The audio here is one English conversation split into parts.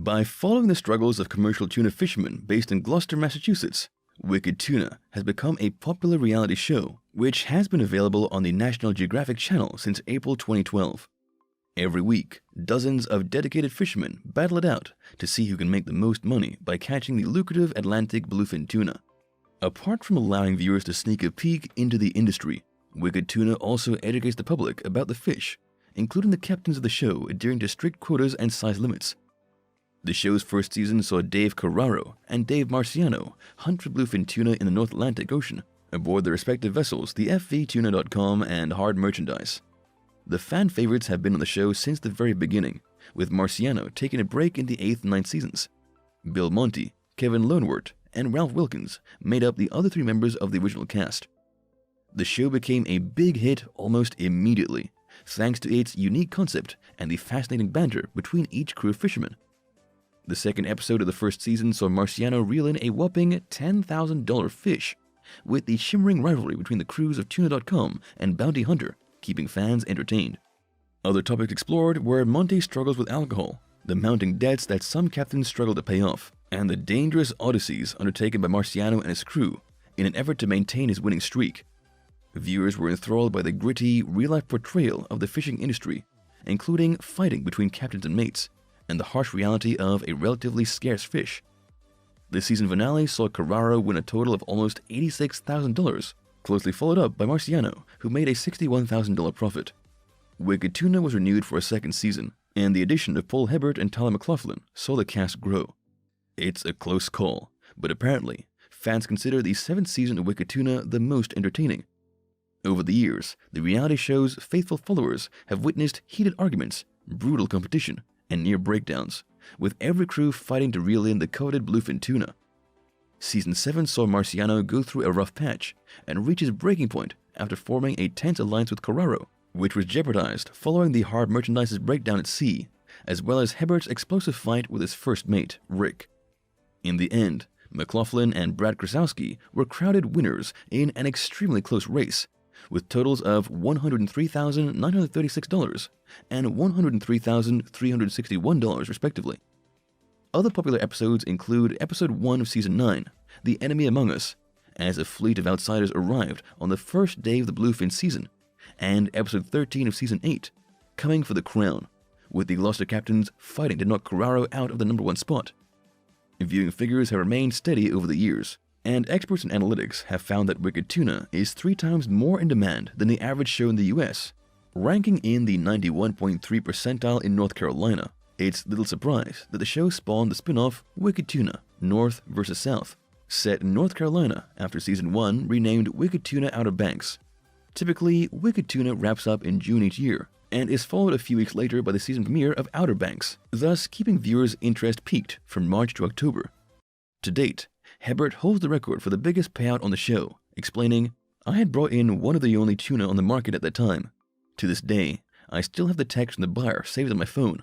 By following the struggles of commercial tuna fishermen based in Gloucester, Massachusetts, Wicked Tuna has become a popular reality show which has been available on the National Geographic Channel since April 2012. Every week, dozens of dedicated fishermen battle it out to see who can make the most money by catching the lucrative Atlantic bluefin tuna. Apart from allowing viewers to sneak a peek into the industry, Wicked Tuna also educates the public about the fish, including the captains of the show adhering to strict quotas and size limits. The show's first season saw Dave Carraro and Dave Marciano hunt for bluefin tuna in the North Atlantic Ocean aboard their respective vessels, the FVTuna.com and Hard Merchandise. The fan favorites have been on the show since the very beginning, with Marciano taking a break in the 8th and 9th seasons. Bill Monty, Kevin Loanwort, and Ralph Wilkins made up the other three members of the original cast. The show became a big hit almost immediately, thanks to its unique concept and the fascinating banter between each crew of fishermen. The second episode of the first season saw Marciano reel in a whopping $10,000 fish, with the shimmering rivalry between the crews of Tuna.com and Bounty Hunter keeping fans entertained. Other topics explored were Monty's struggles with alcohol, the mounting debts that some captains struggle to pay off, and the dangerous odysseys undertaken by Marciano and his crew in an effort to maintain his winning streak. Viewers were enthralled by the gritty, real-life portrayal of the fishing industry, including fighting between captains and mates, and the harsh reality of a relatively scarce fish. The season finale saw Carraro win a total of almost $86,000, closely followed up by Marciano, who made a $61,000 profit. Wicked Tuna was renewed for a second season, and the addition of Paul Hebert and Tyler McLaughlin saw the cast grow. It's a close call, but apparently, fans consider the 7th season of Wicked Tuna the most entertaining. Over the years, the reality show's faithful followers have witnessed heated arguments, brutal competition, and near breakdowns, with every crew fighting to reel in the coveted bluefin tuna. Season 7 saw Marciano go through a rough patch and reach his breaking point after forming a tense alliance with Carraro, which was jeopardized following the Hard Merchandise's breakdown at sea, as well as Hebert's explosive fight with his first mate, Rick. In the end, McLaughlin and Brad Krasowski were crowded winners in an extremely close race, with totals of $103,936 and $103,361 respectively. Other popular episodes include Episode 1 of Season 9, The Enemy Among Us, as a fleet of outsiders arrived on the first day of the bluefin season, and Episode 13 of Season 8, Coming for the Crown, with the Gloucester captains fighting to knock Carraro out of the #1 spot. Viewing figures have remained steady over the years, and experts in analytics have found that Wicked Tuna is 3 times more in demand than the average show in the US. Ranking in the 91.3 percentile in North Carolina, it's little surprise that the show spawned the spin-off Wicked Tuna, North vs. South, set in North Carolina after Season 1 renamed Wicked Tuna Outer Banks. Typically, Wicked Tuna wraps up in June each year, and is followed a few weeks later by the season premiere of Outer Banks, thus keeping viewers' interest peaked from March to October. To date, Hebert holds the record for the biggest payout on the show, explaining, "I had brought in one of the only tuna on the market at that time. To this day, I still have the text from the buyer saved on my phone."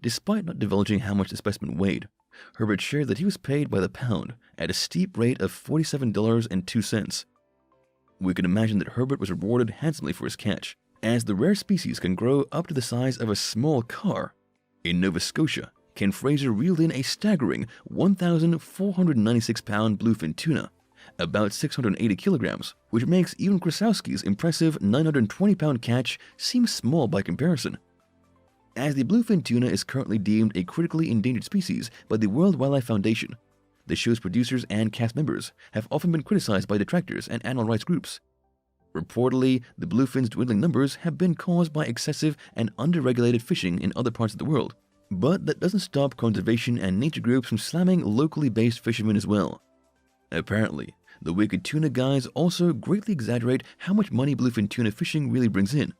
Despite not divulging how much the specimen weighed, Herbert shared that he was paid by the pound at a steep rate of $47.02. We can imagine that Herbert was rewarded handsomely for his catch, as the rare species can grow up to the size of a small car. In Nova Scotia, Ken Fraser reeled in a staggering 1,496-pound bluefin tuna, about 680 kilograms, which makes even Krasowski's impressive 920-pound catch seem small by comparison. As the bluefin tuna is currently deemed a critically endangered species by the World Wildlife Foundation, the show's producers and cast members have often been criticized by detractors and animal rights groups. Reportedly, the bluefin's dwindling numbers have been caused by excessive and underregulated fishing in other parts of the world. But that doesn't stop conservation and nature groups from slamming locally based fishermen as well. Apparently, the Wicked Tuna guys also greatly exaggerate how much money bluefin tuna fishing really brings in.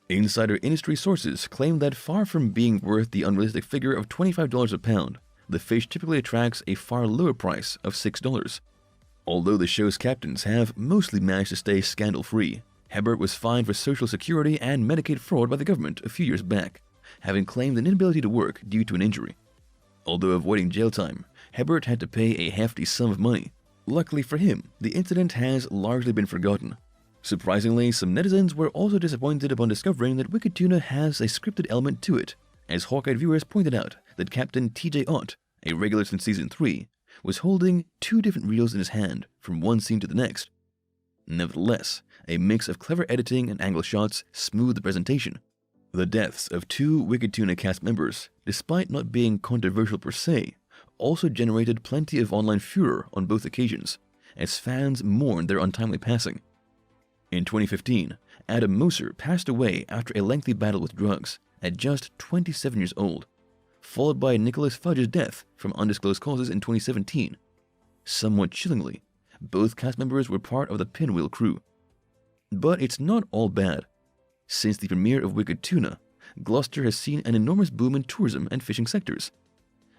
Insider industry sources claim that far from being worth the unrealistic figure of $25 a pound, the fish typically attracts a far lower price of $6. Although the show's captains have mostly managed to stay scandal-free, Hebert was fined for Social Security and Medicaid fraud by the government a few years back, having claimed an inability to work due to an injury. Although avoiding jail time, Hebert had to pay a hefty sum of money. Luckily for him, the incident has largely been forgotten. Surprisingly, some netizens were also disappointed upon discovering that Wicked Tuna has a scripted element to it, as hawk-eyed viewers pointed out that Captain TJ Ott, a regular since Season 3, was holding 2 different reels in his hand from one scene to the next. Nevertheless, a mix of clever editing and angle shots smoothed the presentation. The deaths of 2 Wicked Tuna cast members, despite not being controversial per se, also generated plenty of online furor on both occasions, as fans mourned their untimely passing. In 2015, Adam Moser passed away after a lengthy battle with drugs at just 27 years old, followed by Nicholas Fudge's death from undisclosed causes in 2017. Somewhat chillingly, both cast members were part of the Pinwheel crew. But it's not all bad. Since the premiere of Wicked Tuna, Gloucester has seen an enormous boom in tourism and fishing sectors.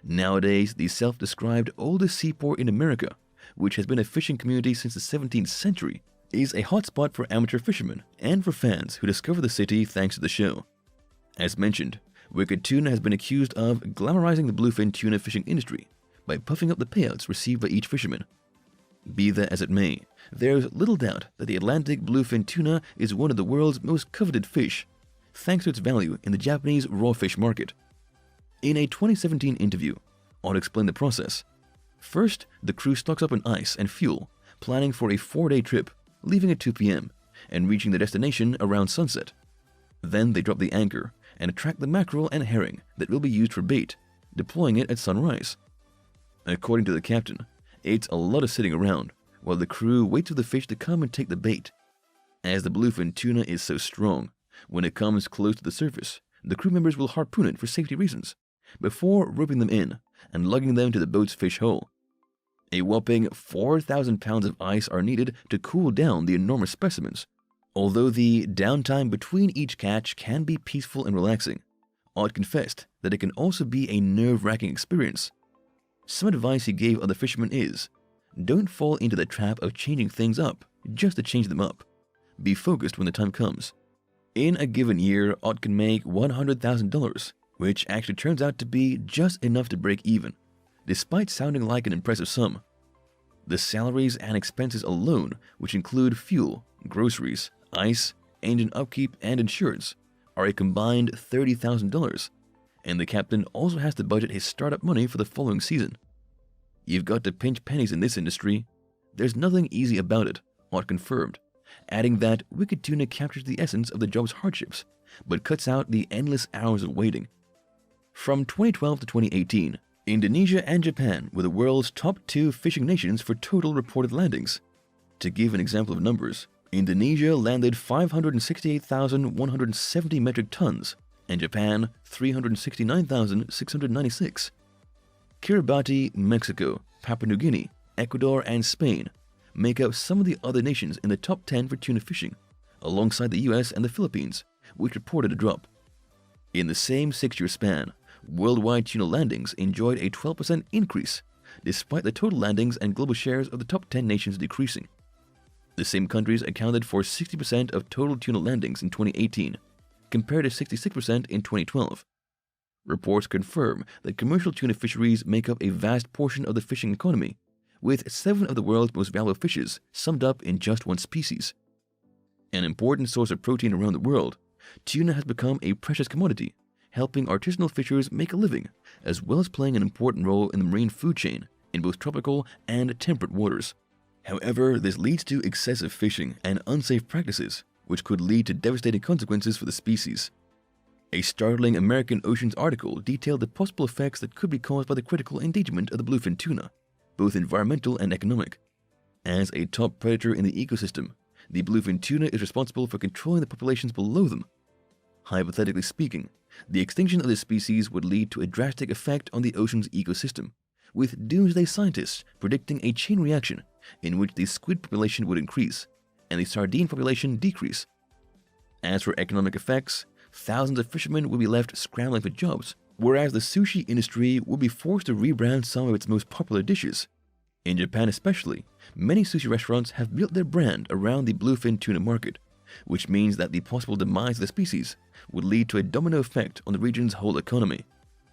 Nowadays, the self-described oldest seaport in America, which has been a fishing community since the 17th century, is a hotspot for amateur fishermen and for fans who discover the city thanks to the show. As mentioned, Wicked Tuna has been accused of glamorizing the bluefin tuna fishing industry by puffing up the payouts received by each fisherman. Be that as it may, there's little doubt that the Atlantic bluefin tuna is one of the world's most coveted fish, thanks to its value in the Japanese raw fish market. In a 2017 interview, Ott explained the process. First, the crew stocks up on ice and fuel, planning for a 4-day trip, leaving at 2 p.m. and reaching the destination around sunset. Then they drop the anchor and attract the mackerel and herring that will be used for bait, deploying it at sunrise. According to the captain, it's a lot of sitting around, while the crew waits for the fish to come and take the bait. As the bluefin tuna is so strong, when it comes close to the surface, the crew members will harpoon it for safety reasons, before roping them in and lugging them to the boat's fish hole. A whopping 4,000 pounds of ice are needed to cool down the enormous specimens. Although the downtime between each catch can be peaceful and relaxing, Ott confessed that it can also be a nerve-wracking experience. Some advice he gave other fishermen is, don't fall into the trap of changing things up just to change them up. Be focused when the time comes. In a given year, Ott can make $100,000, which actually turns out to be just enough to break even, despite sounding like an impressive sum. The salaries and expenses alone, which include fuel, groceries, ice, engine upkeep, and insurance, are a combined $30,000, and the captain also has to budget his startup money for the following season. You've got to pinch pennies in this industry. There's nothing easy about it, Ott confirmed, adding that Wicked Tuna captures the essence of the job's hardships, but cuts out the endless hours of waiting. From 2012 to 2018, Indonesia and Japan were the world's top 2 fishing nations for total reported landings. To give an example of numbers, Indonesia landed 568,170 metric tons, and Japan 369,696. Kiribati, Mexico, Papua New Guinea, Ecuador, and Spain make up some of the other nations in the top 10 for tuna fishing, alongside the US and the Philippines, which reported a drop. In the same 6-year span, worldwide tuna landings enjoyed a 12% increase, despite the total landings and global shares of the top 10 nations decreasing. The same countries accounted for 60% of total tuna landings in 2018, compared to 66% in 2012. Reports confirm that commercial tuna fisheries make up a vast portion of the fishing economy, with 7 of the world's most valuable fishes summed up in just one species. An important source of protein around the world, tuna has become a precious commodity, helping artisanal fishers make a living, as well as playing an important role in the marine food chain in both tropical and temperate waters. However, this leads to excessive fishing and unsafe practices, which could lead to devastating consequences for the species. A startling American Oceans article detailed the possible effects that could be caused by the critical endangerment of the bluefin tuna, both environmental and economic. As a top predator in the ecosystem, the bluefin tuna is responsible for controlling the populations below them. Hypothetically speaking, the extinction of this species would lead to a drastic effect on the ocean's ecosystem, with doomsday scientists predicting a chain reaction in which the squid population would increase and the sardine population decrease. As for economic effects, thousands of fishermen would be left scrambling for jobs, whereas the sushi industry would be forced to rebrand some of its most popular dishes. In Japan especially, many sushi restaurants have built their brand around the bluefin tuna market, which means that the possible demise of the species would lead to a domino effect on the region's whole economy.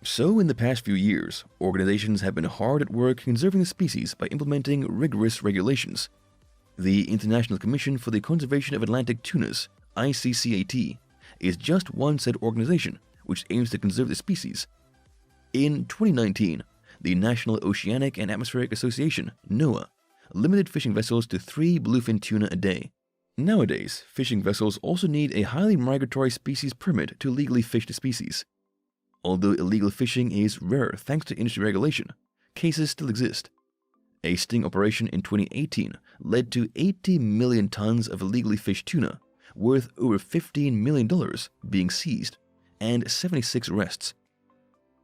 So in the past few years, organizations have been hard at work conserving the species by implementing rigorous regulations. The International Commission for the Conservation of Atlantic Tunas, ICCAT, is just one such organization which aims to conserve the species. In 2019, the National Oceanic and Atmospheric Association, NOAA, limited fishing vessels to 3 bluefin tuna a day. Nowadays, fishing vessels also need a highly migratory species permit to legally fish the species. Although illegal fishing is rare thanks to industry regulation, cases still exist. A sting operation in 2018 led to 80 million tons of illegally fished tuna, worth over $15 million, being seized, and 76 arrests.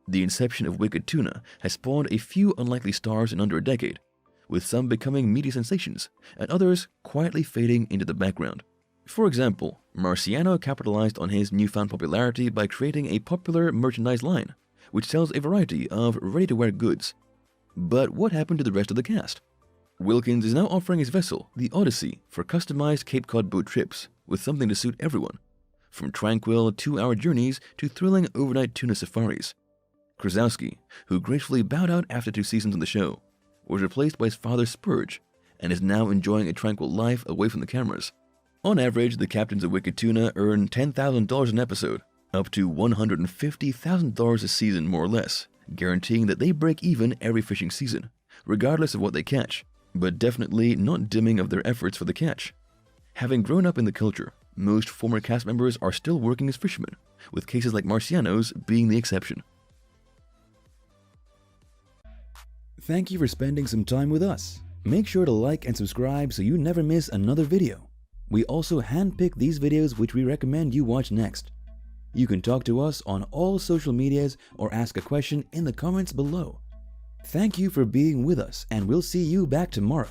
The inception of Wicked Tuna has spawned a few unlikely stars in under a decade, with some becoming media sensations and others quietly fading into the background. For example, Marciano capitalized on his newfound popularity by creating a popular merchandise line, which sells a variety of ready-to-wear goods. But what happened to the rest of the cast? Wilkins is now offering his vessel, the Odyssey, for customized Cape Cod boat trips, with something to suit everyone, from tranquil 2-hour journeys to thrilling overnight tuna safaris. Krasowski, who gracefully bowed out after 2 seasons on the show, was replaced by his father Spurge, and is now enjoying a tranquil life away from the cameras. On average, the captains of Wicked Tuna earn $10,000 an episode, up to $150,000 a season more or less, guaranteeing that they break even every fishing season, regardless of what they catch, but definitely not dimming of their efforts for the catch. Having grown up in the culture, most former cast members are still working as fishermen, with cases like Marciano's being the exception. Thank you for spending some time with us. Make sure to like and subscribe so you never miss another video. We also handpick these videos which we recommend you watch next. You can talk to us on all social medias or ask a question in the comments below. Thank you for being with us, and we'll see you back tomorrow.